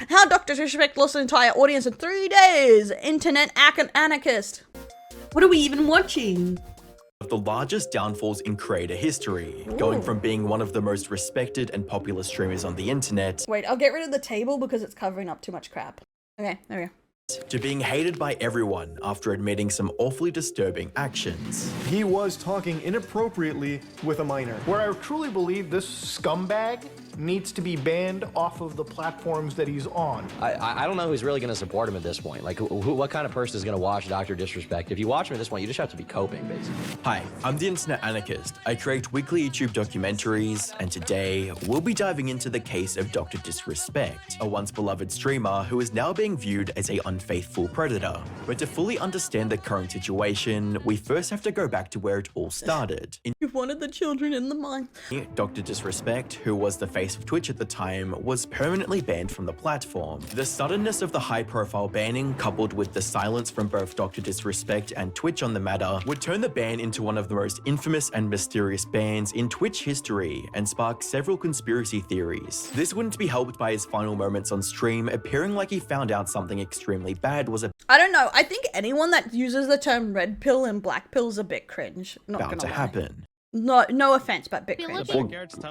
How Dr. Disrespect lost an entire audience in 3 days. Internet anarchist. What are we even watching? Of the largest downfalls in creator history, going from being one of the most respected and popular streamers on the internet Wait, I'll get rid of the table because it's covering up too much crap. Okay, there we go. to being hated by everyone after admitting some awfully disturbing actions. He was talking inappropriately with a minor. Where I truly believe this scumbag needs to be banned off of the platforms that he's on. I don't know who's really going to support him at this point. Like, what kind of person is going to watch Dr. Disrespect? If you watch him at this point, you just have to be coping, basically. Hi, I'm the Internet Anarchist. I create weekly YouTube documentaries, and today we'll be diving into the case of Dr. Disrespect, a once beloved streamer who is now being viewed as an unfaithful predator. But to fully understand the current situation, we first have to go back to where it all started. You wanted the children in the mine. Dr. Disrespect, who was the face of Twitch at the time, was permanently banned from the platform. The suddenness of the high-profile banning, coupled with the silence from both Dr. Disrespect and Twitch on the matter, would turn the ban into one of the most infamous and mysterious bans in Twitch history and spark several conspiracy theories. This wouldn't be helped by his final moments on stream appearing like he found out something extremely bad was I don't know, I think anyone that uses the term red pill and black pill is a bit cringe. Not about gonna to lie. happen. No offense, but bit cringe.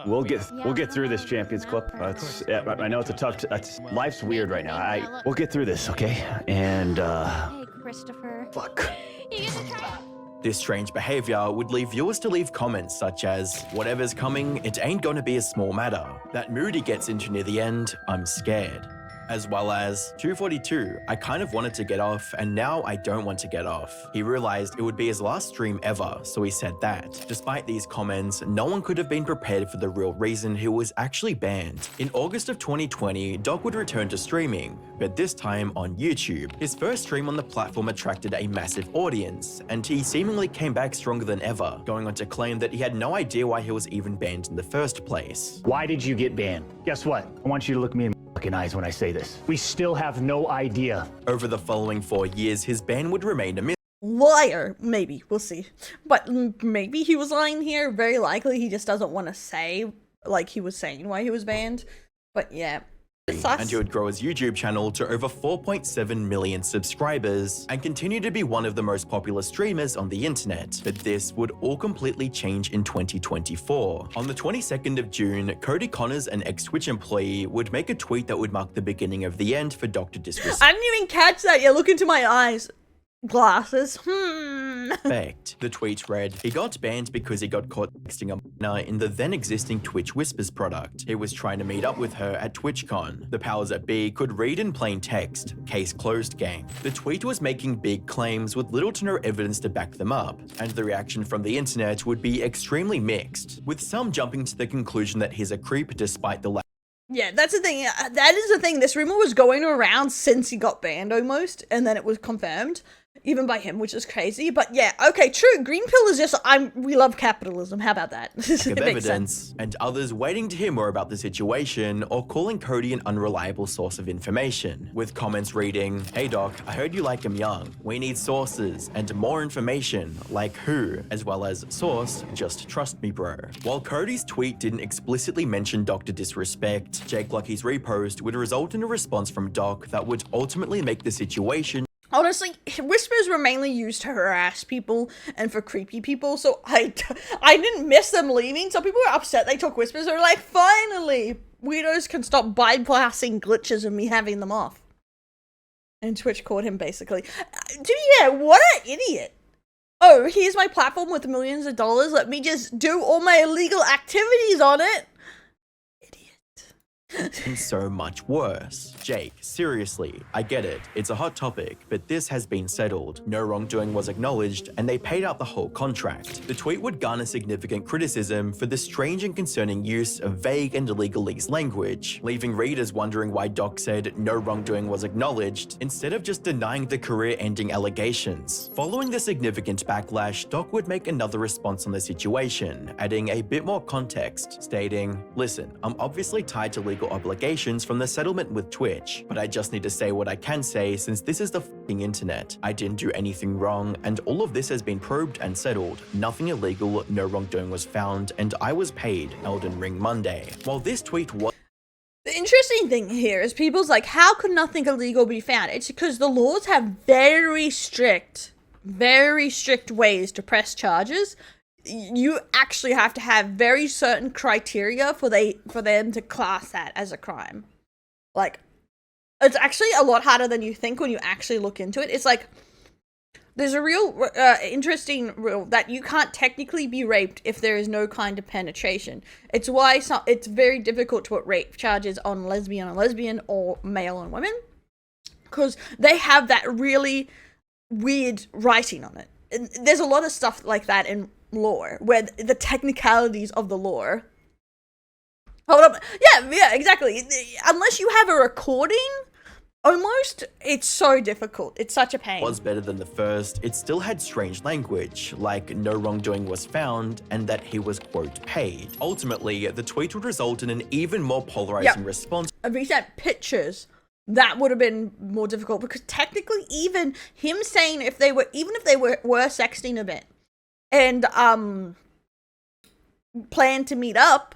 We'll get through this Champions Clip. I know it's a tough. Life's weird right now. We'll get through this, okay? And Hey, Christopher. fuck. You get to try. This strange behavior would leave viewers to leave comments such as, "Whatever's coming, it ain't gonna be a small matter." That mood he gets into near the end, "I'm scared." As well as, 242, I kind of wanted to get off, and now I don't want to get off. He realized it would be his last stream ever, so he said that. Despite these comments, no one could have been prepared for the real reason he was actually banned. In August of 2020, Doc would return to streaming, but this time on YouTube. His first stream on the platform attracted a massive audience, and he seemingly came back stronger than ever, going on to claim that he had no idea why he was even banned in the first place. Why did you get banned? Guess what? I want you to look me in the fucking eyes when I say this. We still have no idea. Over the following 4 years, his ban would remain a mystery. Liar, maybe, we'll see. But maybe he was lying here. Very likely he just doesn't want to say, like he was saying why he was banned. But yeah. And he would grow his YouTube channel to over 4.7 million subscribers and continue to be one of the most popular streamers on the internet. But this would all completely change in 2024. On the 22nd of June, Cody Connors, an ex-Twitch employee, would make a tweet that would mark the beginning of the end for Dr. Disrespect. I didn't even catch that. Yeah, look into my eyes. Glasses. The tweet read, "He got banned because he got caught texting a minor in the then existing Twitch Whispers product. He was trying to meet up with her at TwitchCon. The powers that be could read in plain text. Case closed, gang." The tweet was making big claims with little to no evidence to back them up, and the reaction from the internet would be extremely mixed, with some jumping to the conclusion that he's a creep despite the lack. Yeah, that's the thing. That is the thing. This rumor was going around since he got banned almost, and then it was confirmed. Even by him, which is crazy. But yeah, okay, true. Green pill is just, we love capitalism. How about that? It of makes evidence, sense. and others waiting to hear more about the situation or calling Cody an unreliable source of information, with comments reading, "Hey doc, I heard you like him young. We need sources and more information, like who, as well as source, just trust me bro." While Cody's tweet didn't explicitly mention Dr. Disrespect, Jake Lucky's repost would result in a response from Doc that would ultimately make the situation. Honestly, whispers were mainly used to harass people and for creepy people, so I didn't miss them leaving. Some people were upset they took whispers. They were like, finally, weirdos can stop bypassing glitches and me having them off. And Twitch caught him, basically. Dude, yeah, what an idiot. Oh, here's my platform with millions of dollars. Let me just do all my illegal activities on it. And so much worse. Jake, seriously, I get it, it's a hot topic, but this has been settled. No wrongdoing was acknowledged, and they paid out the whole contract. The tweet would garner significant criticism for the strange and concerning use of vague and legalese language, leaving readers wondering why Doc said no wrongdoing was acknowledged, instead of just denying the career-ending allegations. Following the significant backlash, Doc would make another response on the situation, adding a bit more context, stating, "Listen, I'm obviously tied to legal obligations from the settlement with Twitch, but I just need to say what I can say since this is the f***ing internet. I didn't do anything wrong, and all of this has been probed and settled. Nothing illegal, no wrongdoing was found, and I was paid. Elden Ring Monday." While this tweet was The interesting interesting thing here is people's like, how could nothing illegal be found? It's because the laws have very strict ways to press charges. You actually have to have very certain criteria for them to class that as a crime. Like, it's actually a lot harder than you think when you actually look into it. It's like, there's a real interesting rule that you can't technically be raped if there is no kind of penetration. It's why it's very difficult to put rape charges on lesbian or male on women, because they have that really weird writing on it. And there's a lot of stuff like that in lore, where the technicalities of the lore. Hold up. Yeah, exactly. Unless you have a recording, almost, it's so difficult. It's such a pain. Was better than the first, it still had strange language, like no wrongdoing was found and that he was, quote, paid. Ultimately, the tweet would result in an even more polarizing response. If he sent pictures, that would have been more difficult, because technically even him saying even if they were sexting a bit and planned to meet up,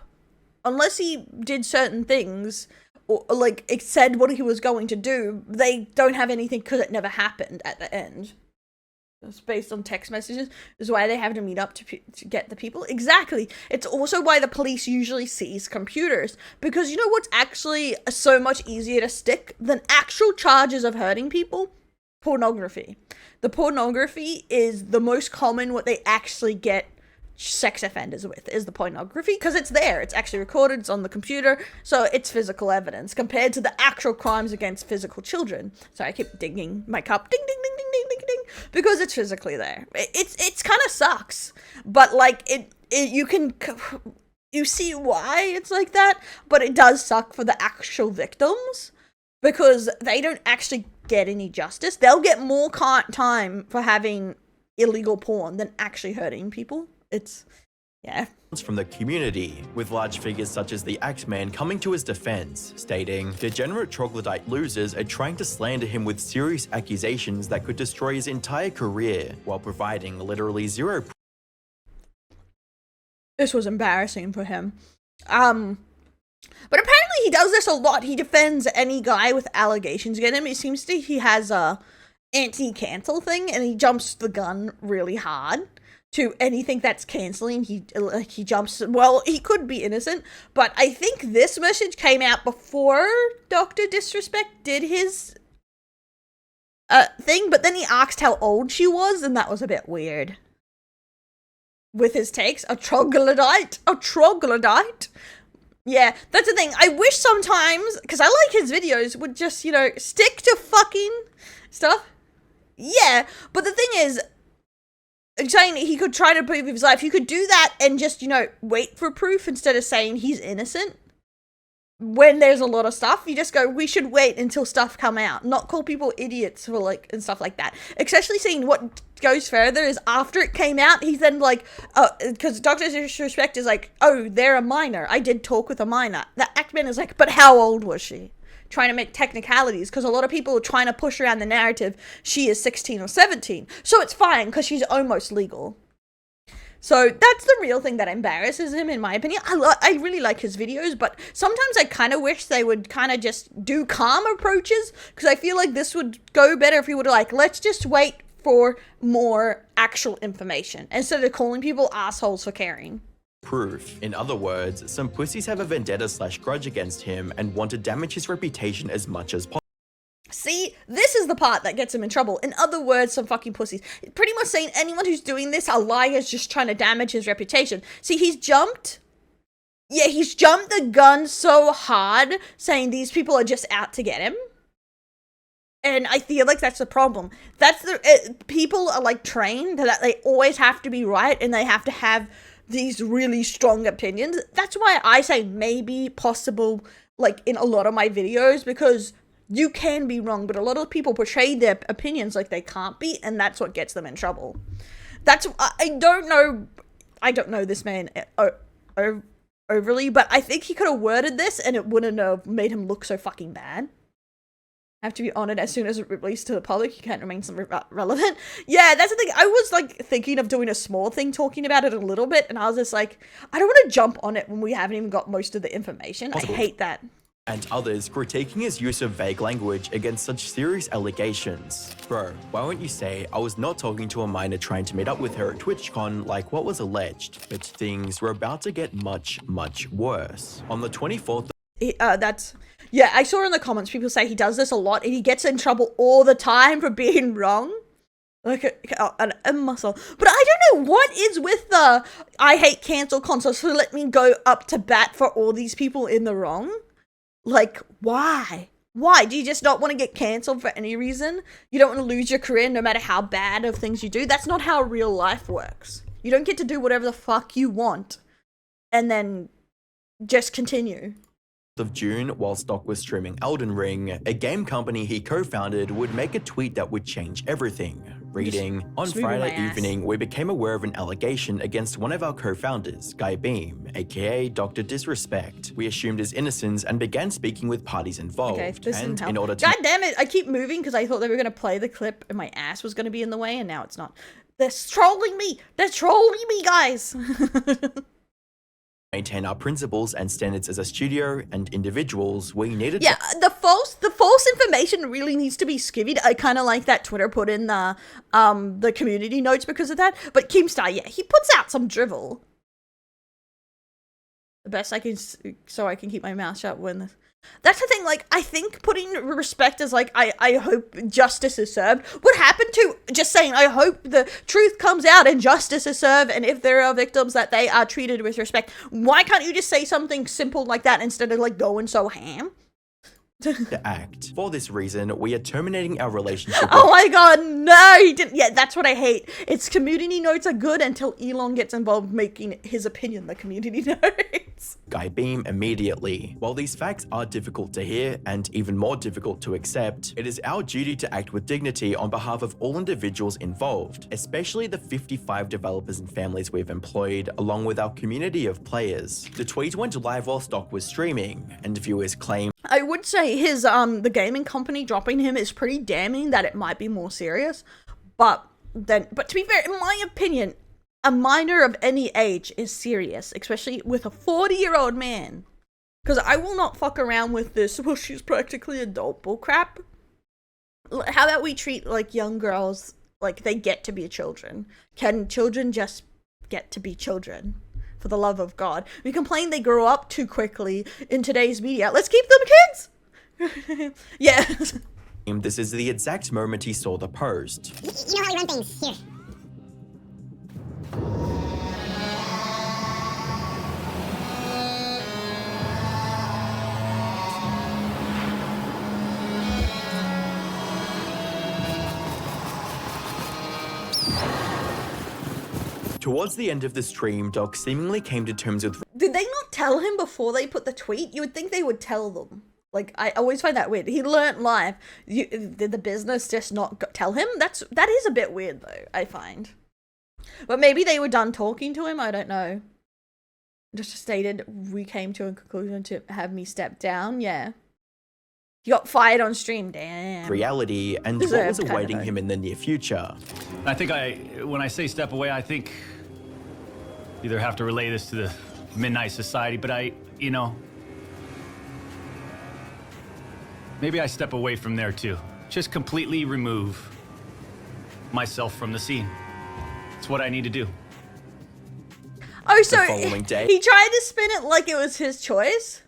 unless he did certain things or like it said what he was going to do, they don't have anything because it never happened at the end. It's based on text messages. Is why they have to meet up to get the people. Exactly. It's also why the police usually seize computers, because you know what's actually so much easier to stick than actual charges of hurting people? Pornography. The pornography is the most common what they actually get sex offenders with, is the pornography, because it's there, it's actually recorded, it's on the computer, so it's physical evidence compared to the actual crimes against physical children. Sorry, I keep dinging my cup, ding ding ding ding ding ding ding, because it's physically there. It's kind of sucks, but like you see why it's like that, but it does suck for the actual victims, because they don't actually get any justice. They'll get more time for having illegal porn than actually hurting people. Yeah. From the community, with large figures such as the Axeman coming to his defense, stating, "Degenerate troglodyte losers are trying to slander him with serious accusations that could destroy his entire career, while providing literally zero." This was embarrassing for him. But apparently he does this a lot. He defends any guy with allegations against him. It seems to he has a anti-cancel thing, and he jumps the gun really hard to anything that's canceling. He jumps, well, he could be innocent, but I think this message came out before DrDisRespect did his thing, but then he asked how old she was, and that was a bit weird with his takes. A troglodyte. Yeah, that's the thing. I wish sometimes, because I like his videos, would just, stick to fucking stuff. Yeah, but the thing is, saying he could try to prove his life, you could do that and just, wait for proof instead of saying he's innocent. When there's a lot of stuff, you just go, we should wait until stuff come out, not call people idiots for and stuff like that. Especially seeing what goes further is after it came out, he's then like, because DrDisRespect is like, oh, they're a minor. I did talk with a minor. The Ackman is like, but how old was she? Trying to make technicalities, because a lot of people are trying to push around the narrative she is 16 or 17, so it's fine because she's almost legal. So that's the real thing that embarrasses him, in my opinion. I really like his videos, but sometimes I kind of wish they would kind of just do calm approaches, because I feel like this would go better if he would let's just wait for more actual information instead of calling people assholes for caring. Proof. In other words, some pussies have a vendetta/grudge against him and want to damage his reputation as much as possible. See, this is the part that gets him in trouble. In other words, some fucking pussies. Pretty much saying anyone who's doing this are liars just trying to damage his reputation. See, he's jumped the gun so hard, saying these people are just out to get him. And I feel like that's the problem. People are trained that they always have to be right, and they have to have these really strong opinions. That's why I say maybe possible, in a lot of my videos, because you can be wrong, but a lot of people portray their opinions like they can't be, and that's what gets them in trouble. I don't know this man overly, but I think he could have worded this and it wouldn't have made him look so fucking bad. Have to be on it as soon as it's released to the public. You can't remain relevant. Yeah, that's the thing. I was thinking of doing a small thing, talking about it a little bit, and I was just I don't want to jump on it when we haven't even got most of the information. I hate that. and others critiquing his use of vague language against such serious allegations. Bro, why won't you say I was not talking to a minor trying to meet up with her at TwitchCon like what was alleged, but things were about to get much, much worse. On the 24th yeah, I saw in the comments people say he does this a lot and he gets in trouble all the time for being wrong. Like a muscle. But I don't know what is with the I hate cancel culture, so let me go up to bat for all these people in the wrong. Like, why? Why? Do you just not want to get cancelled for any reason? You don't want to lose your career no matter how bad of things you do? That's not how real life works. You don't get to do whatever the fuck you want and then just continue. of June, while Stock was streaming Elden Ring, a game company he co-founded would make a tweet that would change everything. Reading, on Friday evening, we became aware of an allegation against one of our co-founders, Guy Beam, aka DrDisRespect. We assumed his innocence and began speaking with parties involved. Okay, this and didn't in help. order to God damn it, I keep moving because I thought they were going to play the clip and my ass was going to be in the way, and now it's not. They're trolling me! They're trolling me, guys! maintain our principles and standards as a studio and individuals, we needed yeah, the false information really needs to be skivvied. I kind of like that Twitter put in the community notes because of that. But Keemstar, yeah, he puts out some drivel. The best I can, so I can keep my mouth shut when. That's the thing, like, I think putting respect as, like, I hope justice is served would happen to just saying, I hope the truth comes out and justice is served, and if there are victims that they are treated with respect. Why can't you just say something simple like that instead of, like, going so ham? to act. For this reason, we are terminating our relationship Oh my god, no, he didn't. Yeah, that's what I hate. It's community notes are good until Elon gets involved making his opinion the community notes. Guy Beam immediately. While these facts are difficult to hear and even more difficult to accept, it is our duty to act with dignity on behalf of all individuals involved, especially the 55 developers and families we've employed, along with our community of players. The tweet went live while Stock was streaming, and viewers claim I would say his the gaming company dropping him is pretty damning that it might be more serious. But to be fair, in my opinion, a minor of any age is serious, especially with a 40-year-old man. Because I will not fuck around with this, well, she's practically adult bullcrap. How about we treat, like, young girls like they get to be children? Can children just get to be children? For the love of God. We complain they grow up too quickly in today's media. Let's keep them kids! Yeah. this is the exact moment he saw the post. You know how you run things. Here. Towards the end of the stream, Doc seemingly came to terms with. Did they not tell him before they put the tweet? You would think they would tell them. Like, I always find that weird. He learnt live. Did the business just not tell him? That is a bit weird, though, I find. But maybe they were done talking to him, I don't know. Just stated, we came to a conclusion to have me step down, yeah. He got fired on stream, damn. Reality and what was awaiting him in the near future. I think when I say step away, I think either have to relay this to the Midnight Society, but you know, maybe I step away from there too. Just completely remove myself from the scene. It's what I need to do. Oh, so The following day. he tried to spin it like it was his choice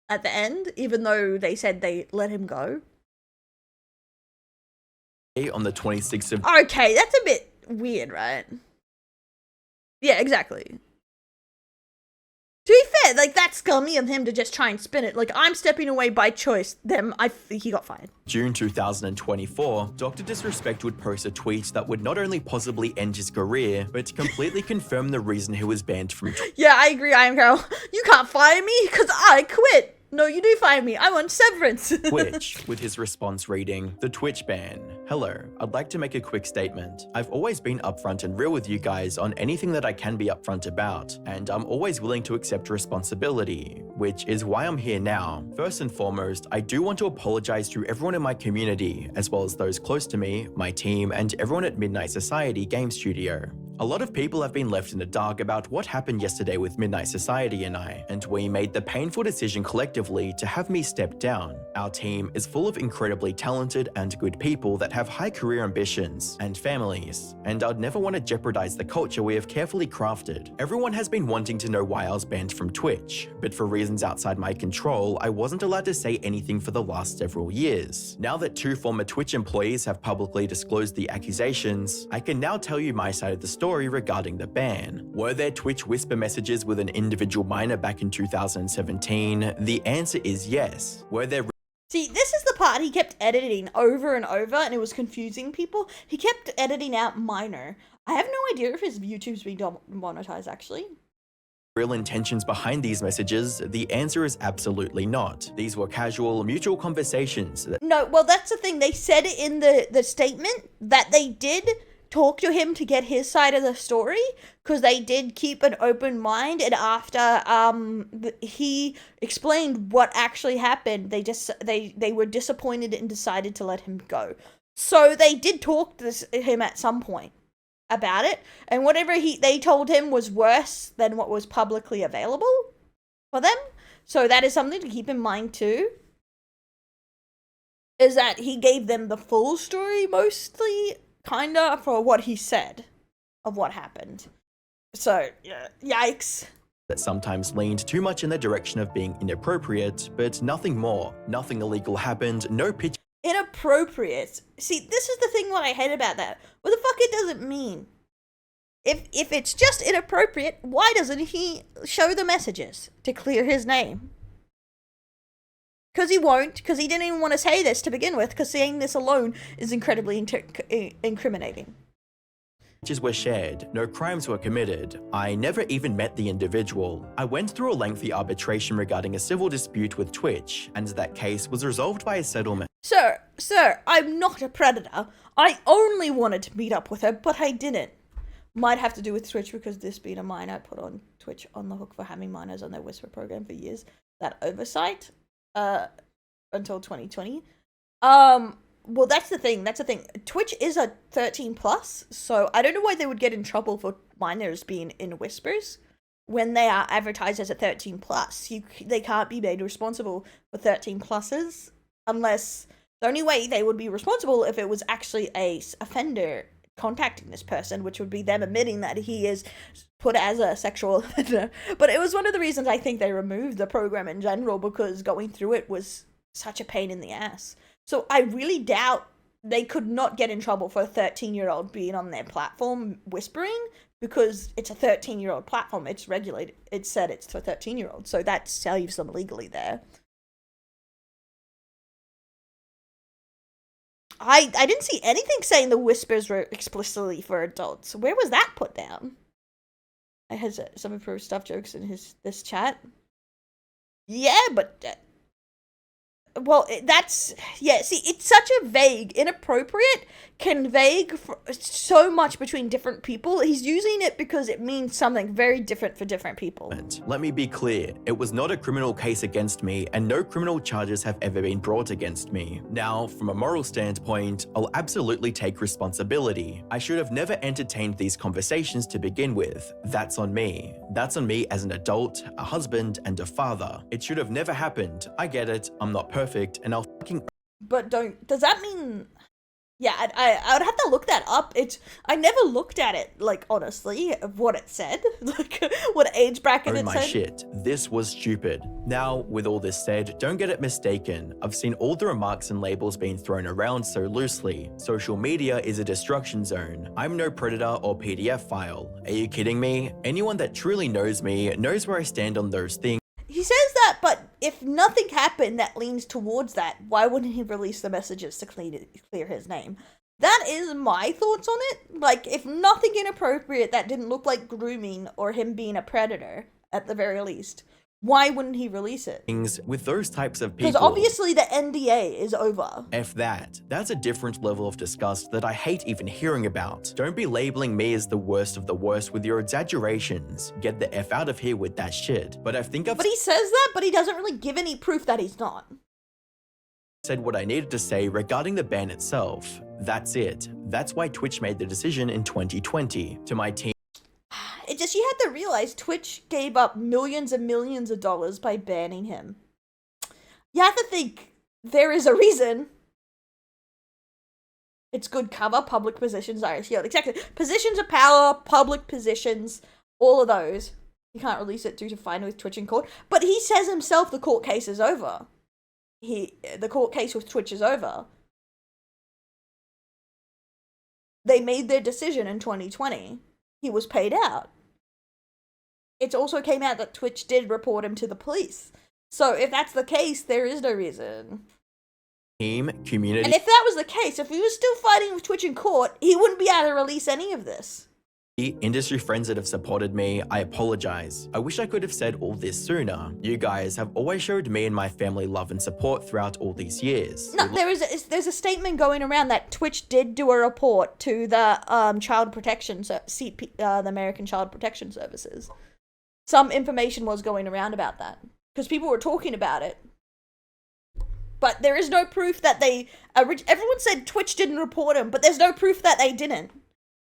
at the end, even though they said they let him go. On the 26th of Okay, that's a bit weird, right? Yeah, exactly. To be fair, like, that's scummy of him to just try and spin it. Like, I'm stepping away by choice. Then I think he got fired. June 2024, DrDisRespect would post a tweet that would not only possibly end his career, but completely confirm the reason he was banned from Yeah, I agree, I am Carol. You can't fire me because I quit. No, you do fire me. I want severance. Twitch, with his response reading, the Twitch ban. Hello, I'd like to make a quick statement. I've always been upfront and real with you guys on anything that I can be upfront about, and I'm always willing to accept responsibility, which is why I'm here now. First and foremost, I do want to apologize to everyone in my community, as well as those close to me, my team, and everyone at Midnight Society Game Studio. A lot of people have been left in the dark about what happened yesterday with Midnight Society and we made the painful decision collectively to have me step down. Our team is full of incredibly talented and good people that have high career ambitions and families, and I'd never want to jeopardize the culture we have carefully crafted. Everyone has been wanting to know why I was banned from Twitch, but for reasons outside my control, I wasn't allowed to say anything for the last several years. Now that 2 former Twitch employees have publicly disclosed the accusations, I can now tell you my side of the story regarding the ban. Were there Twitch whisper messages with an individual minor back in 2017? The answer is yes. Were there See, this is the part he kept editing over and over, and it was confusing people. He kept editing out minor. I have no idea if his YouTube's being monetized, actually. real intentions behind these messages? The answer is absolutely not. These were casual, mutual conversations that No, well, that's the thing. They said it in the statement that they did talk to him to get his side of the story, because they did keep an open mind, and after he explained what actually happened, they were disappointed and decided to let him go. So they did talk to him at some point about it, and whatever they told him was worse than what was publicly available for them. So that is something to keep in mind too, is that he gave them the full story mostly, kinda, for what he said of what happened. So, yeah, yikes. that sometimes leaned too much in the direction of being inappropriate, but nothing more. Nothing illegal happened, no pitch. Inappropriate. See, this is the thing what I hate about that. What the fuck it doesn't mean? If it's just inappropriate, why doesn't he show the messages to clear his name? Because he won't, because he didn't even want to say this to begin with, because saying this alone is incredibly incriminating. Messages were shared, no crimes were committed. I never even met the individual. I went through a lengthy arbitration regarding a civil dispute with Twitch, and that case was resolved by a settlement. Sir, I'm not a predator. I only wanted to meet up with her, but I didn't. Might have to do with Twitch, because this being a minor put on Twitch on the hook for having minors on their Whisper program for years. That oversight, until 2020. Well, that's the thing. Twitch is a 13 plus, so I don't know why they would get in trouble for minors being in Whispers when they are advertised as a 13 plus. They can't be made responsible for 13 pluses unless the only way they would be responsible if it was actually a offender contacting this person, which would be them admitting that he is put as a sexual offender. But it was one of the reasons I think they removed the program in general, because going through it was such a pain in the ass. So I really doubt they could not get in trouble for a 13-year-old being on their platform whispering, because it's a 13-year-old platform. It's regulated. It said it's for 13-year-olds. So that saves them legally there. I didn't see anything saying the whispers were explicitly for adults. Where was that put down? I had some improved stuff jokes in this chat. Yeah, but well, see, it's such a vague, inappropriate, can vague so much between different people. He's using it because it means something very different for different people. Let me be clear, it was not a criminal case against me, and no criminal charges have ever been brought against me. Now, from a moral standpoint, I'll absolutely take responsibility. I should have never entertained these conversations to begin with. That's on me. That's on me as an adult, a husband, and a father. It should have never happened. I get it, I'm not perfect, and I'll fucking... But does that mean... Yeah, I would have to look that up. I never looked at it, like, honestly, of what it said. Like, what age bracket it my said. Shit, this was stupid. Now, with all this said, don't get it mistaken. I've seen all the remarks and labels being thrown around so loosely. Social media is a destruction zone. I'm no predator or PDF file. Are you kidding me? Anyone that truly knows me knows where I stand on those things. He says that, but if nothing happened that leans towards that, why wouldn't he release the messages to clear his name? That is my thoughts on it. Like, if nothing inappropriate that didn't look like grooming or him being a predator, at the very least, why wouldn't he release it? With those types of people. Because obviously the NDA is over. F that. That's a different level of disgust that I hate even hearing about. Don't be labeling me as the worst of the worst with your exaggerations. Get the F out of here with that shit. But But he says that, but he doesn't really give any proof that he's not. Said what I needed to say regarding the ban itself. That's it. That's why Twitch made the decision in 2020. To my team, It just, you had to realize Twitch gave up millions and millions of dollars by banning him. You have to think there is a reason. It's good cover, public positions are, yeah, exactly. Positions of power, public positions, all of those. You can't release it due to fine with Twitch in court. But he says himself the court case is over. The court case with Twitch is over. They made their decision in 2020. He was paid out. It also came out that Twitch did report him to the police. So if that's the case, there is no reason. Community, And if that was the case, if he was still fighting with Twitch in court, he wouldn't be able to release any of this. industry friends that have supported me, I apologize. I wish I could have said all this sooner. You guys have always showed me and my family love and support throughout all these years. No, there's a statement going around that Twitch did do a report to the Child Protection, the American Child Protection Services. Some information was going around about that because people were talking about it. But there is no proof that they... Everyone said Twitch didn't report him, but there's no proof that they didn't.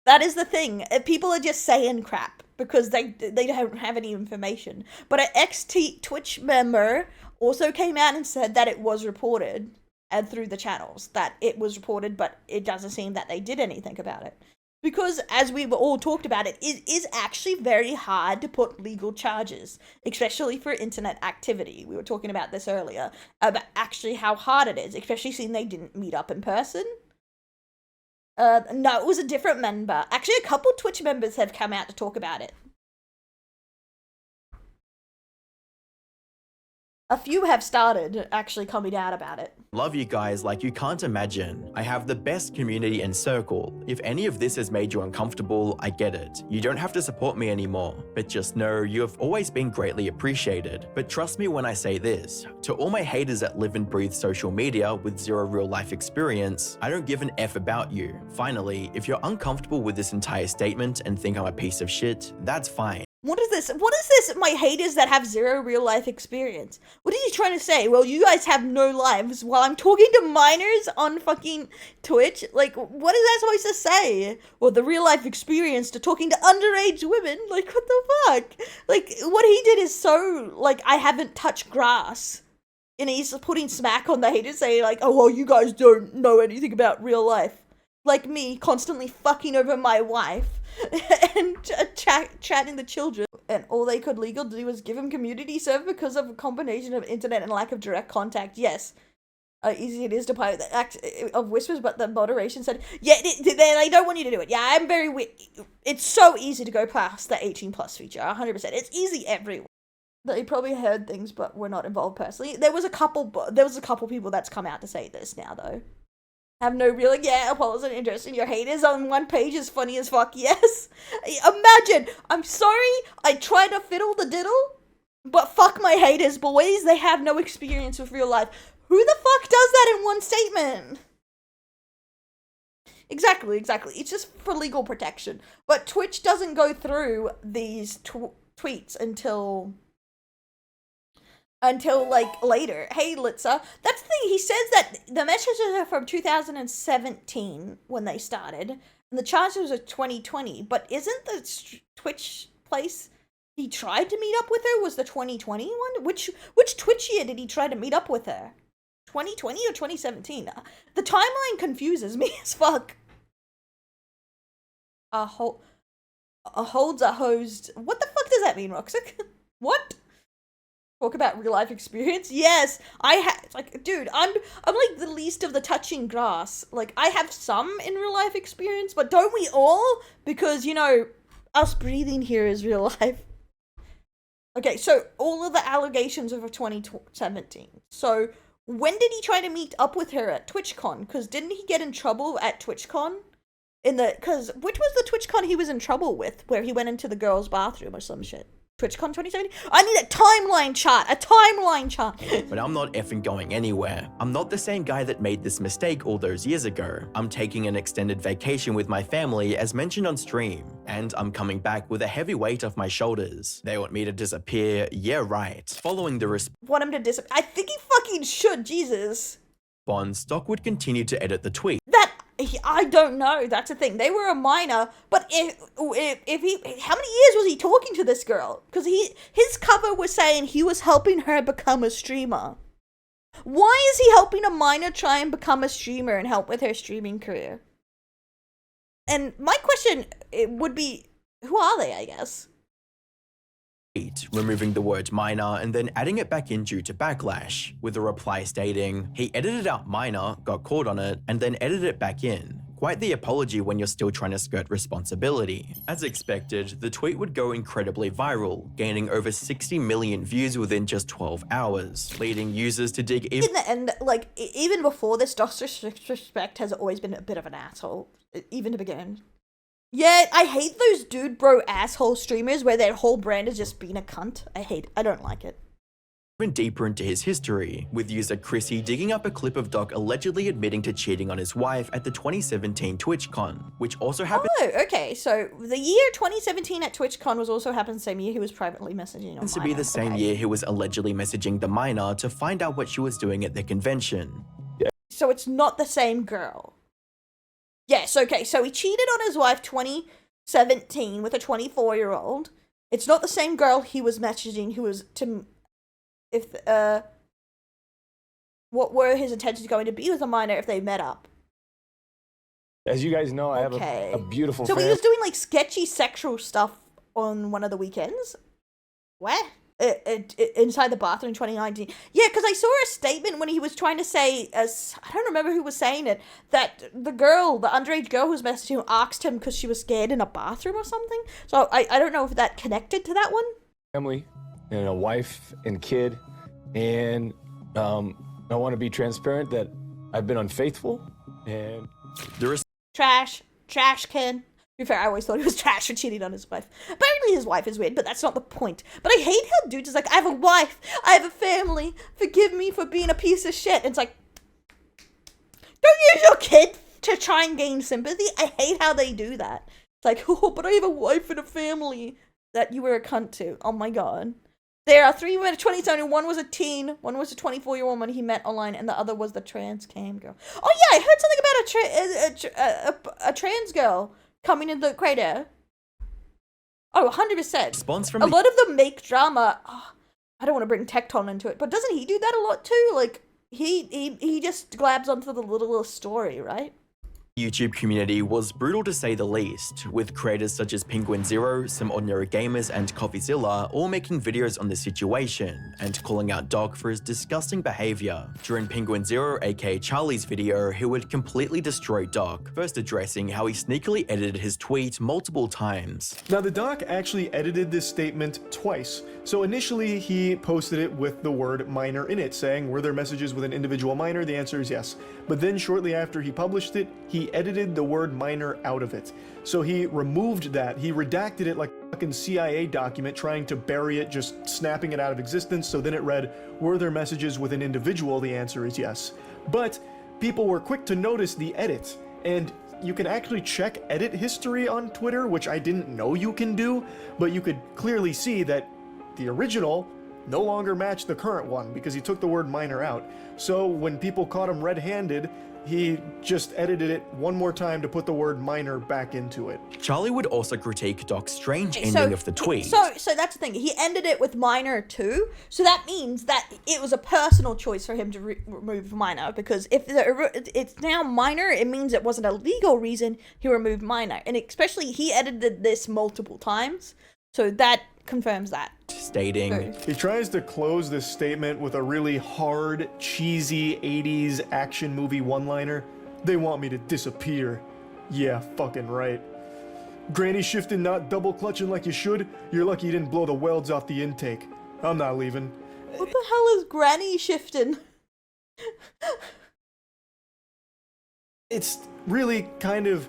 That is the thing. People are just saying crap because they don't have any information. But an ex-Twitch member also came out and said that it was reported, and through the channels, that it was reported, but it doesn't seem that they did anything about it. Because, as we all talked about, it is actually very hard to put legal charges, especially for internet activity. We were talking about this earlier, about actually how hard it is, especially seeing they didn't meet up in person. No, it was a different member. Actually, a couple Twitch members have come out to talk about it. A few have started actually coming out about it. Love you guys like you can't imagine. I have the best community and circle. If any of this has made you uncomfortable, I get it. You don't have to support me anymore, but just know you have always been greatly appreciated. But trust me when I say this, to all my haters that live and breathe social media with zero real life experience, I don't give an F about you. Finally, if you're uncomfortable with this entire statement and think I'm a piece of shit, that's fine. What is this? What is this? My haters that have zero real life experience. What are you trying to say? Well, you guys have no lives while I'm talking to minors on fucking Twitch? Like, what is that supposed to say? Well, the real life experience to talking to underage women? Like, what the fuck? Like, what he did is so, like, I haven't touched grass. And he's putting smack on the haters saying, like, oh, well, you guys don't know anything about real life. Like me, constantly fucking over my wife and chatting the children. And all they could legally do was give him community serve because of a combination of internet and lack of direct contact. Yes, easy it is to play the act of whispers, but the moderation said, yeah, they don't want you to do it. Yeah, I'm very it's so easy to go past the 18 plus feature, 100%. It's easy everywhere. They probably heard things, but were not involved personally. There was a couple people that's come out to say this now, though. Have no real, yeah, Apollo's an interest in your haters on one page is funny as fuck, yes. Imagine, I'm sorry, I try to fiddle the diddle, but fuck my haters, boys, they have no experience with real life. Who the fuck does that in one statement? Exactly, it's just for legal protection. But Twitch doesn't go through these tweets until like later. Hey Litza, that's the thing, he says that the messages are from 2017 when they started and the charges are 2020, but isn't the Twitch place he tried to meet up with her was the 2020 one? Which Twitch year did he try to meet up with her? 2020 or 2017? The timeline confuses me as fuck. Holds a hosed, what the fuck does that mean, Roxic? What? Talk about real life experience? Yes, like, dude, I'm like the least of the touching grass. Like, I have some in real life experience, but don't we all? Because, you know, us breathing here is real life. Okay, so all of the allegations are for 2017. So when did he try to meet up with her at TwitchCon? Because didn't he get in trouble at TwitchCon? Because which was the TwitchCon he was in trouble with, where he went into the girls' bathroom or some shit? TwitchCon 2017? I need a timeline chart! But I'm not effing going anywhere. I'm not the same guy that made this mistake all those years ago. I'm taking an extended vacation with my family as mentioned on stream, and I'm coming back with a heavy weight off my shoulders. They want me to disappear, yeah right. Following the want him to disappear? I think he fucking should, Jesus. response, Stock would continue to edit the tweet. That I don't know. That's the thing. They were a minor, but if he, how many years was he talking to this girl? Because his cover was saying he was helping her become a streamer. Why is he helping a minor try and become a streamer and help with her streaming career? And my question would be, who are they, I guess? Removing the word minor and then adding it back in due to backlash, with a reply stating, he edited out minor, got caught on it, and then edited it back in. Quite the apology when you're still trying to skirt responsibility. As expected, the tweet would go incredibly viral, gaining over 60 million views within just 12 hours, leading users to dig even. In the end, like, even before this, DrDisRespect has always been a bit of an asshole, even to begin. Yeah, I hate those dude bro asshole streamers where their whole brand is just being a cunt. I don't like it. Even deeper into his history, with user Chrissy digging up a clip of Doc allegedly admitting to cheating on his wife at the 2017 TwitchCon, which also happened. Oh, okay, so the year 2017 at TwitchCon was also happened the same year he was privately messaging on To be the same year he was allegedly messaging the minor to find out what she was doing at the convention. So it's not the same girl. Yes, okay, so he cheated on his wife 2017 with a 24-year-old. It's not the same girl he was messaging who was to... what were his intentions going to be with a minor if they met up? As you guys know, I have a beautiful So family. he was doing, like, sketchy sexual stuff on one of the weekends? What? Inside the bathroom in 2019. Yeah, because I saw a statement when he was trying to say, I don't remember who was saying it, that the underage girl who was messaging him asked him because she was scared in a bathroom or something. So I don't know if that connected to that one. Family and a wife and kid, and I want to be transparent that I've been unfaithful, and There is Trash can. To be fair, I always thought he was trash for cheating on his wife. Apparently his wife is weird, but that's not the point. But I hate how dudes is like, I have a wife, I have a family, forgive me for being a piece of shit. And it's like, don't use your kid to try and gain sympathy. I hate how they do that. It's like, oh, but I have a wife and a family that you were a cunt to. Oh my god. There are 3 men of 2017. One was a teen, one was a 24-year-old woman he met online, and the other was the trans cam girl. Oh yeah, I heard something about a trans girl coming in the crater. Oh, 100%. response from A lot of them make drama. Oh, I don't want to bring Tecton into it, but doesn't he do that a lot too? Like, he just glabs onto the littlest story, right? YouTube community was brutal to say the least, with creators such as Penguin Zero, Some Ordinary Gamers, and Coffeezilla all making videos on the situation and calling out Doc for his disgusting behavior. During Penguin Zero, aka Charlie's video, he would completely destroy Doc, first addressing how he sneakily edited his tweet multiple times. Now, the doc actually edited this statement twice. So initially, he posted it with the word minor in it, saying, were there messages with an individual minor? The answer is yes. But then shortly after he published it, he edited the word minor out of it. So he removed that. He redacted it like a fucking CIA document, trying to bury it, just snapping it out of existence. So then it read, were there messages with an individual? The answer is yes. But people were quick to notice the edit, and you can actually check edit history on Twitter, which I didn't know you can do, but you could clearly see that the original no longer matched the current one because he took the word minor out. So when people caught him red-handed, he just edited it one more time to put the word minor back into it. Charlie would also critique Doc's strange ending of the tweet. So that's the thing. He ended it with minor too. So that means that it was a personal choice for him to remove minor, because if it's now minor, it means it wasn't a legal reason he removed minor. And especially he edited this multiple times. So that confirms that. Stating, he tries to close this statement with a really hard, cheesy 80s action movie one-liner. They want me to disappear. Yeah, fucking right. Granny shifting, not double clutching like you should. You're lucky you didn't blow the welds off the intake. I'm not leaving. What the hell is granny shifting? It's really kind of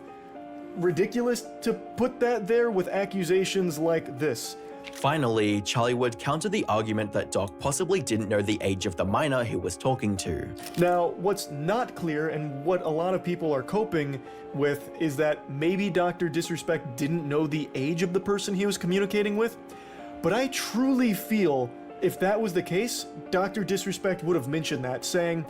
ridiculous to put that there with accusations like this. Finally, Charlie would counter the argument that Doc possibly didn't know the age of the minor he was talking to. Now, what's not clear, and what a lot of people are coping with, is that maybe DrDisRespect didn't know the age of the person he was communicating with. But I truly feel if that was the case, DrDisRespect would have mentioned that, saying,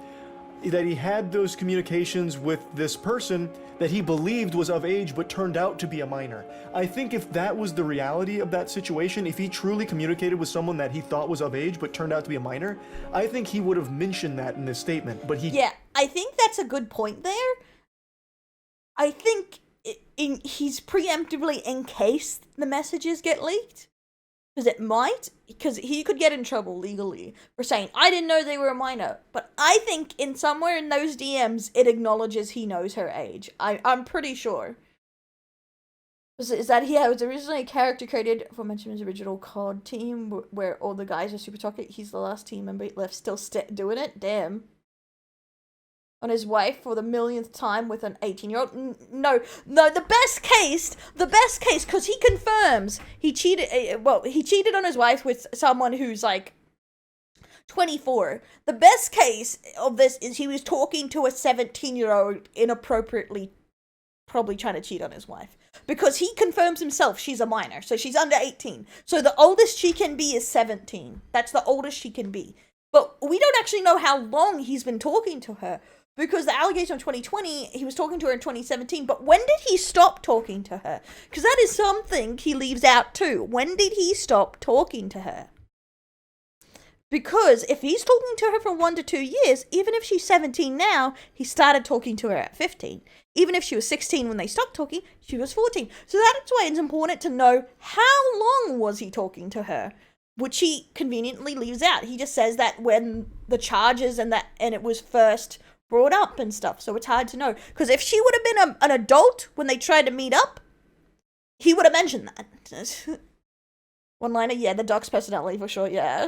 that he had those communications with this person that he believed was of age but turned out to be a minor. I think if that was the reality of that situation, if he truly communicated with someone that he thought was of age but turned out to be a minor, I think he would have mentioned that in this statement, but he... Yeah, I think that's a good point there. I think he's preemptively in case the messages get leaked. Because he could get in trouble legally for saying, I didn't know they were a minor. But I think in somewhere in those DMs, it acknowledges he knows her age. I'm pretty sure. Is that he was originally a character created for Mention's original COD team, where all the guys are super toxic. He's the last team member left still doing it? Damn. On his wife for the millionth time with an 18-year-old. No, the best case, because he confirms he cheated on his wife with someone who's like 24. The best case of this is he was talking to a 17-year-old inappropriately, probably trying to cheat on his wife. Because he confirms himself she's a minor, so she's under 18. So the oldest she can be is 17. That's the oldest she can be. But we don't actually know how long he's been talking to her. Because the allegation of 2020, he was talking to her in 2017, but when did he stop talking to her? Because that is something he leaves out too. When did he stop talking to her? Because if he's talking to her for 1 to 2 years, even if she's 17 now, he started talking to her at 15. Even if she was 16 when they stopped talking, she was 14. So that's why it's important to know how long was he talking to her, which he conveniently leaves out. He just says that when the charges and it was first brought up and stuff, so it's hard to know. Because if she would have been an adult when they tried to meet up, he would have mentioned that. One-liner, yeah, the dog's personality for sure, yeah.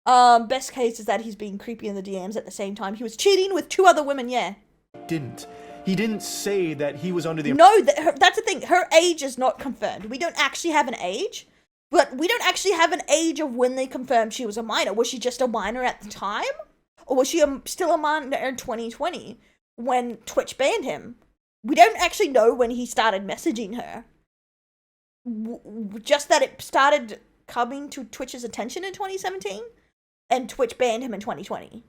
Best case is that he's being creepy in the DMs at the same time. He was cheating with 2 other women, yeah. He didn't say that he was under the... No, that's the thing. Her age is not confirmed. We don't actually have an age. But we don't actually have an age of when they confirmed she was a minor. Was she just a minor at the time? Or was she still a minor in 2020 when Twitch banned him? We don't actually know when he started messaging her. Just that it started coming to Twitch's attention in 2017 and Twitch banned him in 2020.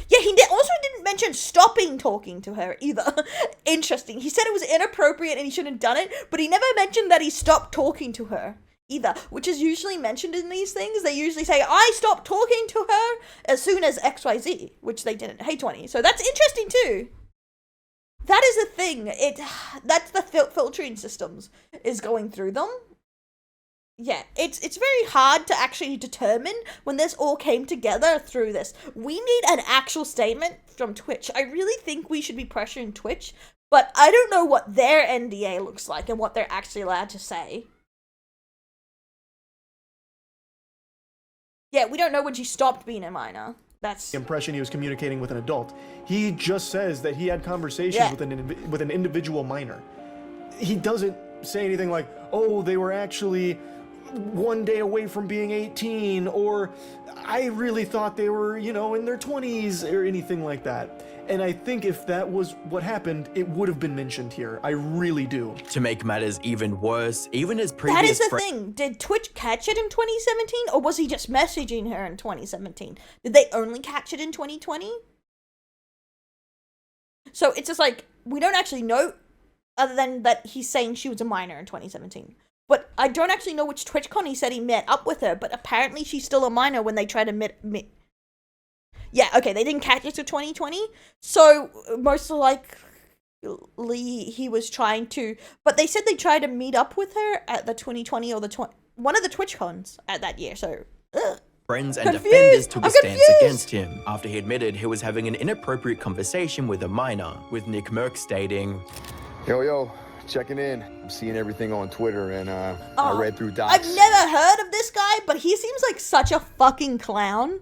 Yeah, he also didn't mention stopping talking to her either. Interesting. He said it was inappropriate and he shouldn't have done it, but he never mentioned that he stopped talking to her either, which is usually mentioned in these things. They usually say, I stopped talking to her as soon as XYZ, which they didn't. Hey, 20. So that's interesting too. That is a thing. That's the filtering systems is going through them. Yeah, it's very hard to actually determine when this all came together through this. We need an actual statement from Twitch. I really think we should be pressuring Twitch, but I don't know what their NDA looks like and what they're actually allowed to say. Yeah, we don't know when she stopped being a minor. That's the impression he was communicating with an adult. He just says that he had conversations with an individual minor. He doesn't say anything like, oh, they were actually 1 day away from being 18, or I really thought they were, in their 20s, or anything like that. And I think if that was what happened, it would have been mentioned here. I really do. To make matters even worse, even his previous... That is the thing. Did Twitch catch it in 2017, or was he just messaging her in 2017? Did they only catch it in 2020? So it's just like, we don't actually know, other than that he's saying she was a minor in 2017. But I don't actually know which TwitchCon he said he met up with her, but apparently she's still a minor when they try to meet. Yeah, okay, they didn't catch it to 2020, so most likely he was trying to, but they said they tried to meet up with her at the 2020 or one of the TwitchCons at that year, so, Friends and defenders took a stance against him after he admitted he was having an inappropriate conversation with a minor, with Nick Merck stating, Yo, checking in. I'm seeing everything on Twitter, and I read through docs. I've never heard of this guy, but he seems like such a fucking clown.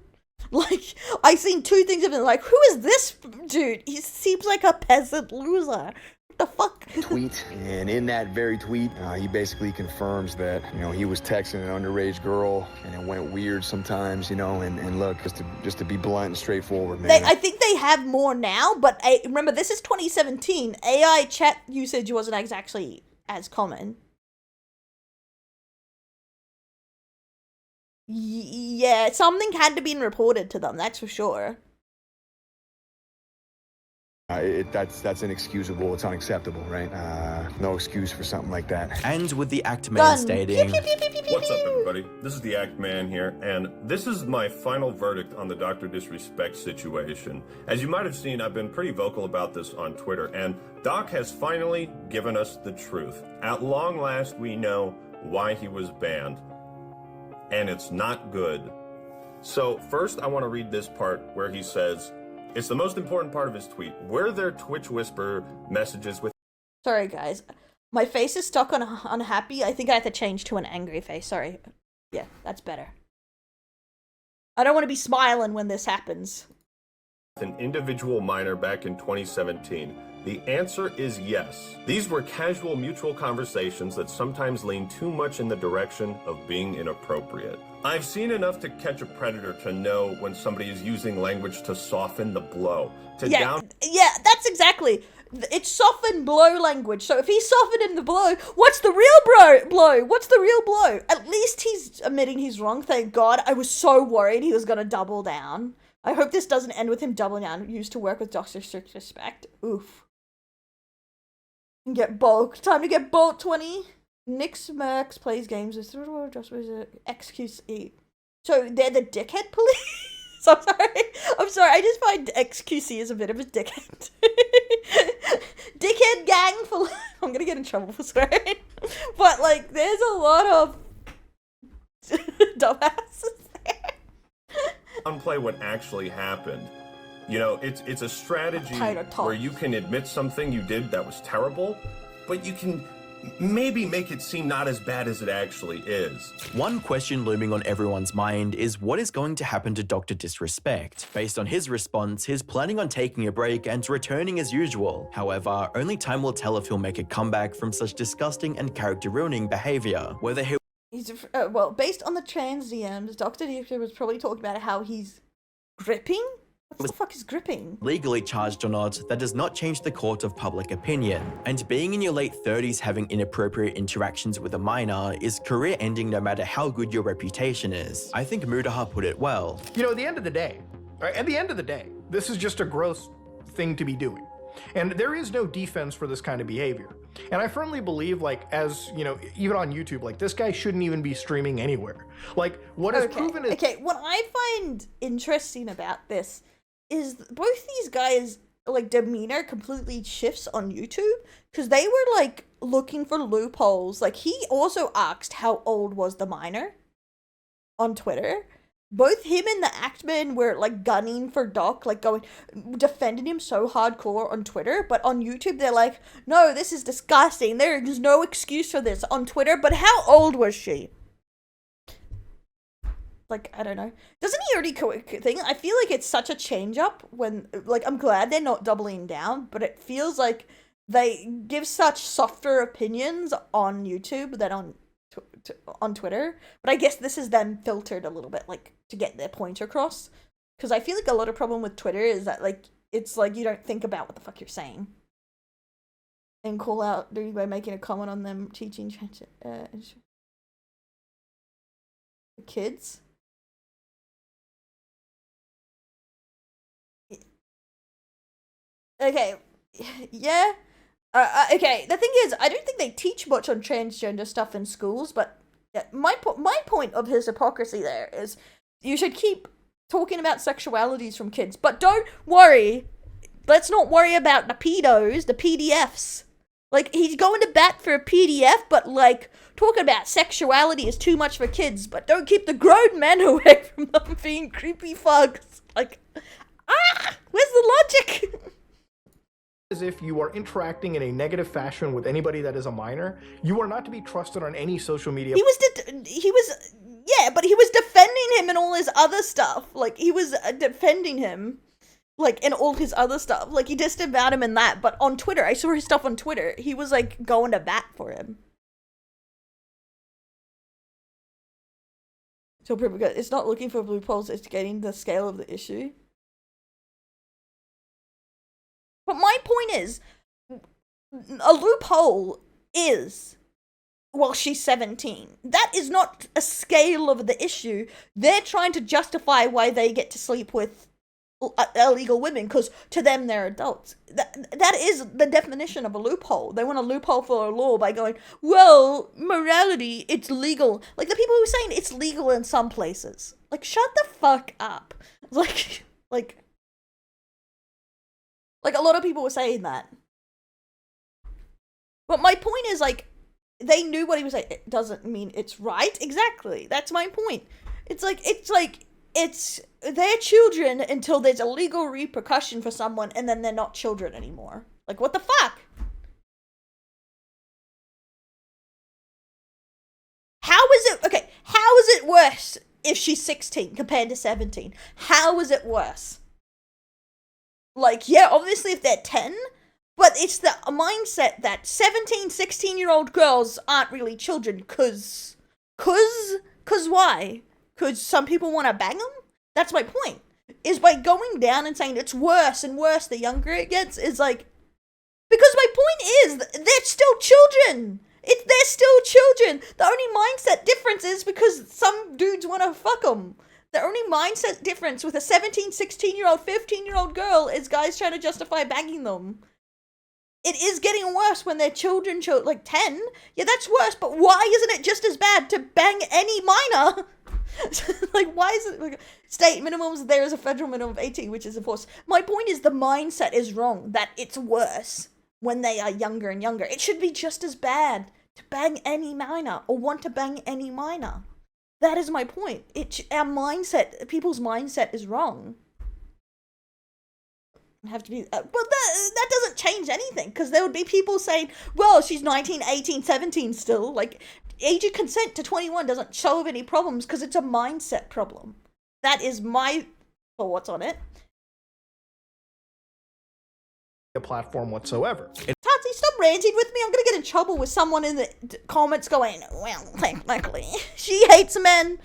Like, I seen 2 things of him, like, who is this dude? He seems like a peasant loser. What the fuck? Tweet, and in that very tweet, he basically confirms that, he was texting an underage girl, and it went weird sometimes, and look, just to be blunt and straightforward, man. I think they have more now, but remember, this is 2017. AI chat usage wasn't exactly as common. Yeah, something had to be reported to them, that's for sure. That's inexcusable. It's unacceptable, right? No excuse for something like that. And with the act man stating, What's up, everybody? This is the Act Man here, and this is my final verdict on the DrDisRespect situation. As you might have seen, I've been pretty vocal about this on Twitter, and Doc has finally given us the truth. At long last, we know why he was banned, and it's not good. So first, I want to read this part where he says, it's the most important part of his tweet. Were there Twitch Whisper messages with... Sorry, guys. My face is stuck on unhappy. I think I have to change to an angry face. Sorry. Yeah, that's better. I don't want to be smiling when this happens. an individual minor back in 2017? The answer is yes. These were casual mutual conversations that sometimes lean too much in the direction of being inappropriate. I've seen enough to catch a predator to know when somebody is using language to soften the blow. Yeah, that's exactly. It's soften blow language. So if he's softening the blow, what's the real blow? What's the real blow? At least he's admitting he's wrong. Thank God. I was so worried he was going to double down. I hope this doesn't end with him doubling down. Used to work with DrDisRespect. Oof. And get bulk. Time to get bulk 20. Nick Smirks plays games with XQC. So they're the dickhead police? I'm sorry. I just find XQC as a bit of a dickhead. Dickhead gang for life. I'm gonna get in trouble for swearing. But, like, there's a lot of dumbasses there. Unplay what actually happened. You know, it's a strategy where you can admit something you did that was terrible, but you can maybe make it seem not as bad as it actually is. One question looming on everyone's mind is what is going to happen to DrDisRespect? Based on his response, he's planning on taking a break and returning as usual. However, only time will tell if he'll make a comeback from such disgusting and character-ruining behavior. Whether he'll well, based on the trans DMs, DrDisRespect was probably talking about how he's gripping? What the fuck is gripping? Legally charged or not, that does not change the court of public opinion. And being in your late 30s having inappropriate interactions with a minor is career-ending no matter how good your reputation is. I think Mudaha put it well. You know, at the end of the day, this is just a gross thing to be doing. And there is no defense for this kind of behavior. And I firmly believe, like, as, you know, even on YouTube, like, this guy shouldn't even be streaming anywhere. Like, what is proven is... Okay, what I find interesting about this is both these guys, like, demeanor completely shifts on YouTube, because they were, like, looking for loopholes. Like, he also asked how old was the minor on Twitter. Both him and the Actman were, like, gunning for Doc, like, defending him so hardcore on Twitter, but on YouTube they're like, no, this is disgusting, there is no excuse for this on Twitter. But how old was she? Like, I don't know. Doesn't he already thing? I feel like it's such a change up when, like, I'm glad they're not doubling down, but it feels like they give such softer opinions on YouTube than on Twitter. But I guess this is then filtered a little bit, like, to get their point across. Because I feel like a lot of problem with Twitter is that, like, it's like you don't think about what the fuck you're saying. And call out by making a comment on them teaching kids. Okay, yeah. Okay, the thing is, I don't think they teach much on transgender stuff in schools, but my point of his hypocrisy there is you should keep talking about sexualities from kids, but don't worry. Let's not worry about the pedos, the PDFs. Like, he's going to bat for a PDF, but, like, talking about sexuality is too much for kids, but don't keep the grown men away from them being creepy fucks. Like, where's the logic? As if you are interacting in a negative fashion with anybody that is a minor, you are not to be trusted on any social media. He was defending him and all his other stuff. Like, he was defending him, like, in all his other stuff. Like, he dissed about him in that, but on Twitter, I saw his stuff on Twitter, he was, like, going to bat for him. So, it's not looking for loopholes, it's getting the scale of the issue. But my point is, a loophole is, well, she's 17. That is not a scale of the issue. They're trying to justify why they get to sleep with illegal women because to them they're adults. That is the definition of a loophole. They want a loophole for a law by going, well, morality, it's legal. Like the people who are saying it's legal in some places. Like, shut the fuck up. Like a lot of people were saying that. But my point is, like, they knew what he was saying. It doesn't mean it's right. Exactly. That's my point. It's their children until there's a legal repercussion for someone, and then they're not children anymore. Like, what the fuck? How is it worse if she's 16 compared to 17? How is it worse? Like, yeah, obviously if they're 10, but it's the mindset that 17, 16-year-old girls aren't really children, cause why? Cause some people want to bang them? That's my point. Is by going down and saying it's worse and worse the younger it gets, is like, because my point is, they're still children. They're still children. The only mindset difference is because some dudes want to fuck them. The only mindset difference with a 17, 16-year-old, 15-year-old girl is guys trying to justify banging them. It is getting worse when they're children, like 10. Yeah, that's worse, but why isn't it just as bad to bang any minor? Like, why is it, like, state minimums, there is a federal minimum of 18, which is enforced. My point is the mindset is wrong, that it's worse when they are younger and younger. It should be just as bad to bang any minor or want to bang any minor. That is my point. Our mindset, people's mindset is wrong. Have to be, well, that doesn't change anything, because there would be people saying, well, she's 19, 18, 17 still. Like, age of consent to 21 doesn't solve any problems because it's a mindset problem. That is my thoughts on it. A platform whatsoever. Tatsy, stop ranting with me. I'm gonna get in trouble with someone in the comments going, well, technically, she hates men.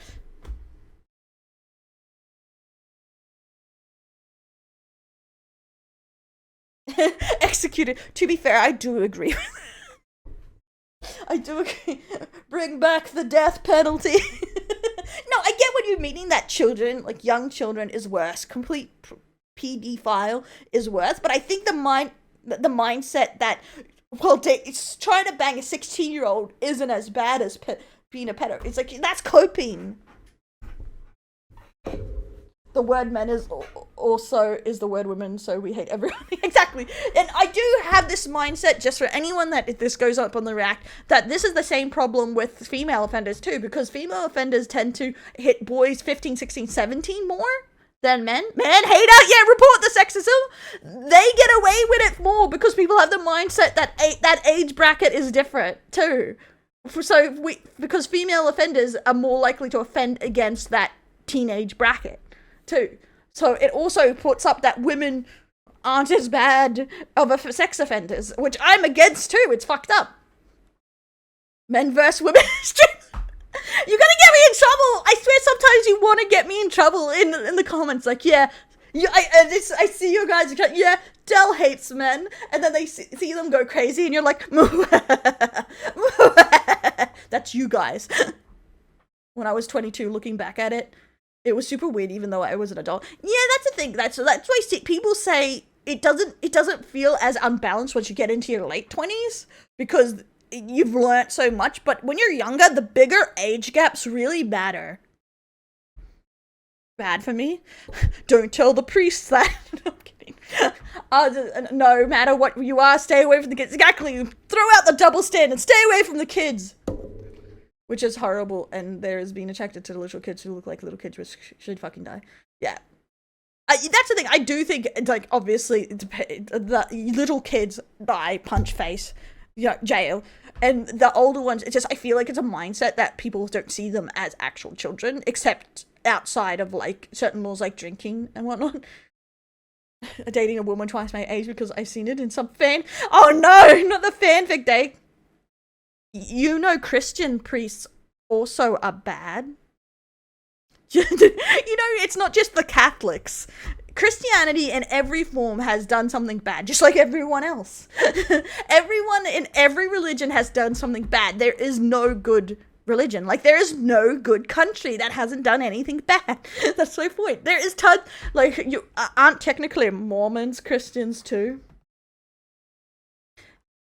Executed. To be fair, I do agree with that. I do agree. Bring back the death penalty. No, I get what you're meaning, that children, like young children, is worse. Complete pedophile is worse. But I think the mindset that, well, it's trying to bang a 16-year-old isn't as bad as being a pedo. It's like, that's coping. The word men is also the word women, so we hate everyone. Exactly. And I do have this mindset, just for anyone that, if this goes up on the React, that this is the same problem with female offenders too, because female offenders tend to hit boys 15, 16, 17 more than men. Men, hater, yeah, report the sexism. They get away with it more because people have the mindset that that age bracket is different too. Because female offenders are more likely to offend against that teenage bracket too. So it also puts up that women aren't as bad of a sex offenders, which I'm against too. It's fucked up. Men versus women. You're gonna get me in trouble. I swear sometimes you want to get me in trouble in the comments. Like, yeah, I see you guys, yeah, Del hates men. And then they see them go crazy and you're like, that's you guys. When I was 22, looking back at it, it was super weird, even though I was an adult. Yeah, that's the thing. That's why people say it doesn't feel as unbalanced once you get into your late 20s, because you've learnt so much. But when you're younger, the bigger age gaps really matter. Bad for me. Don't tell the priests that. No, I'm kidding. No matter what you are, stay away from the kids. Exactly. Throw out the double standard. Stay away from the kids. Which is horrible, and there is being attracted to little kids who look like little kids, which should fucking die. Yeah. That's the thing. I do think, like, obviously, the little kids die, punch face, jail. And the older ones, it's just, I feel like it's a mindset that people don't see them as actual children, except outside of, like, certain laws like drinking and whatnot. Dating a woman twice my age because I've seen it in some fan. Oh no, not the fanfic day. Christian priests also are bad. It's not just the Catholics. Christianity in every form has done something bad, just like everyone else. Everyone in every religion has done something bad. There is no good religion. Like, there is no good country that hasn't done anything bad. That's my point. There is like, you aren't technically Mormons Christians too?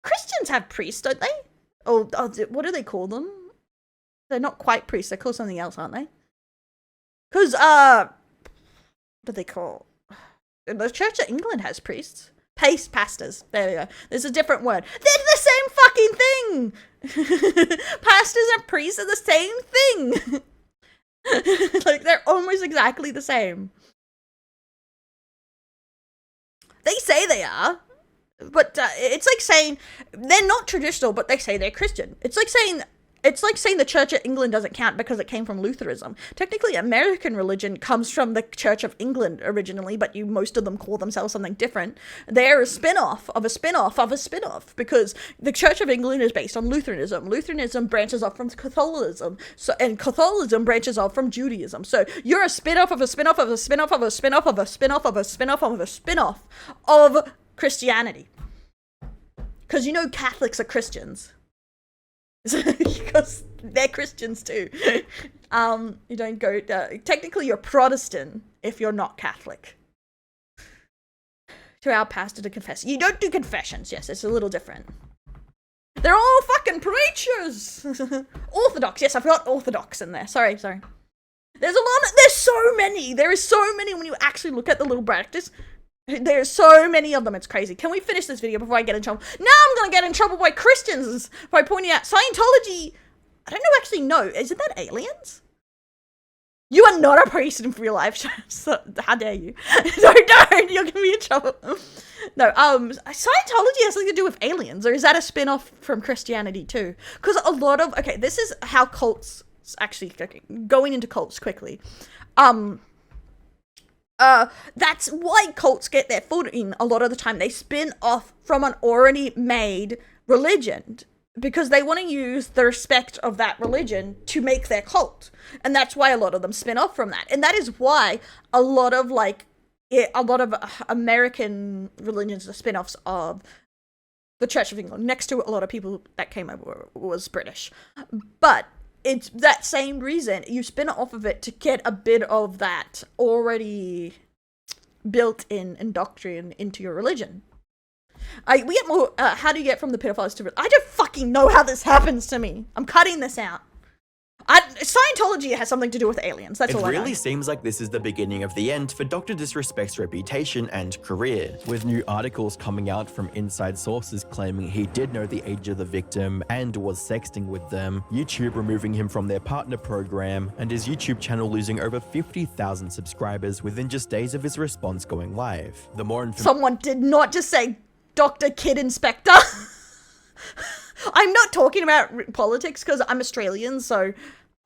Christians have priests, don't they? Oh, what do they call them? They're not quite priests. They're called something else, aren't they? Because, what do they call? The Church of England has priests. Pastors. There we go. There's a different word. They're the same fucking thing! Pastors and priests are the same thing! Like, they're almost exactly the same. They say they are. But it's like saying they're not traditional, but they say they're Christian. It's like saying the Church of England doesn't count because it came from Lutheranism. Technically, American religion comes from the Church of England originally, but most of them call themselves something different. They're a spin-off of a spin-off of a spin-off because the Church of England is based on Lutheranism. Lutheranism branches off from Catholicism, and Catholicism branches off from Judaism. So you're a spin-off of a spin-off of a spin-off of a spin-off of a spin-off of a spin-off of a spin-off of Christianity. Because Catholics are Christians. Because they're Christians too. You don't go, technically you're Protestant if you're not Catholic. To our pastor to confess. You don't do confessions, yes, it's a little different. They're all fucking preachers! Orthodox, yes, I forgot Orthodox in there, sorry. There's so many when you actually look at the little brackets. There's so many of them, it's crazy. Can we finish this video before I get in trouble? Now I'm gonna get in trouble by Christians by pointing out Scientology. I don't actually know. Isn't that aliens? You are not a priest in real life. So, how dare you? Don't, you'll get me in trouble. No, Scientology has something to do with aliens, or is that a spin-off from Christianity too? Because a lot of, okay, this is how cults, actually, going into cults quickly. That's why cults get their footing a lot of the time. They spin off from an already made religion because they want to use the respect of that religion to make their cult. And that's why a lot of them spin off from that. And that is why a lot of American religions are spin-offs of the Church of England. Next to a lot of people that came over was British. But it's that same reason. You spin off of it to get a bit of that already built-in indoctrination into your religion. We get more, how do you get from the pedophiles to... I don't fucking know how this happens to me. I'm cutting this out. Scientology has something to do with aliens. That's all I know. It really seems like this is the beginning of the end for Dr. Disrespect's reputation and career, with new articles coming out from inside sources claiming he did know the age of the victim and was sexting with them, YouTube removing him from their partner program, and his YouTube channel losing over 50,000 subscribers within just days of his response going live. The more Someone did not just say Dr. Kid Inspector. I'm not talking about politics because I'm Australian, so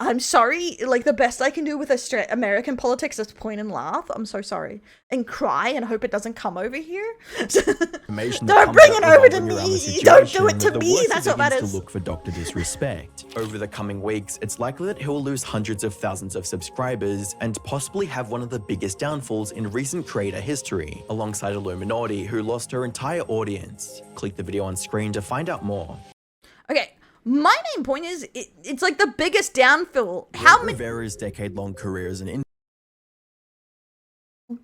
I'm sorry. Like, the best I can do with American politics is point and laugh. I'm so sorry. And cry and hope it doesn't come over here. Don't bring it over to me. Don't do it to me. That's what matters. To look for Dr. Disrespect. Over the coming weeks, it's likely that he'll lose hundreds of thousands of subscribers and possibly have one of the biggest downfalls in recent creator history, alongside Illuminati, who lost her entire audience. Click the video on screen to find out more. Okay, my main point is, it's like the biggest downfall. How many... Rivera's decade-long career as an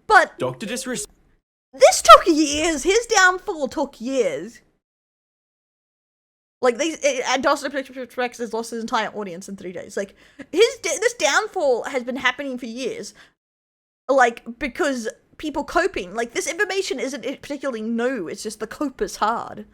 But... Dr. Disrespect... This took years. His downfall took years. Like, Dr. Disrespect has lost his entire audience in 3 days. Like, this downfall has been happening for years. Like, because people coping. Like, this information isn't particularly new. It's just the cope is hard.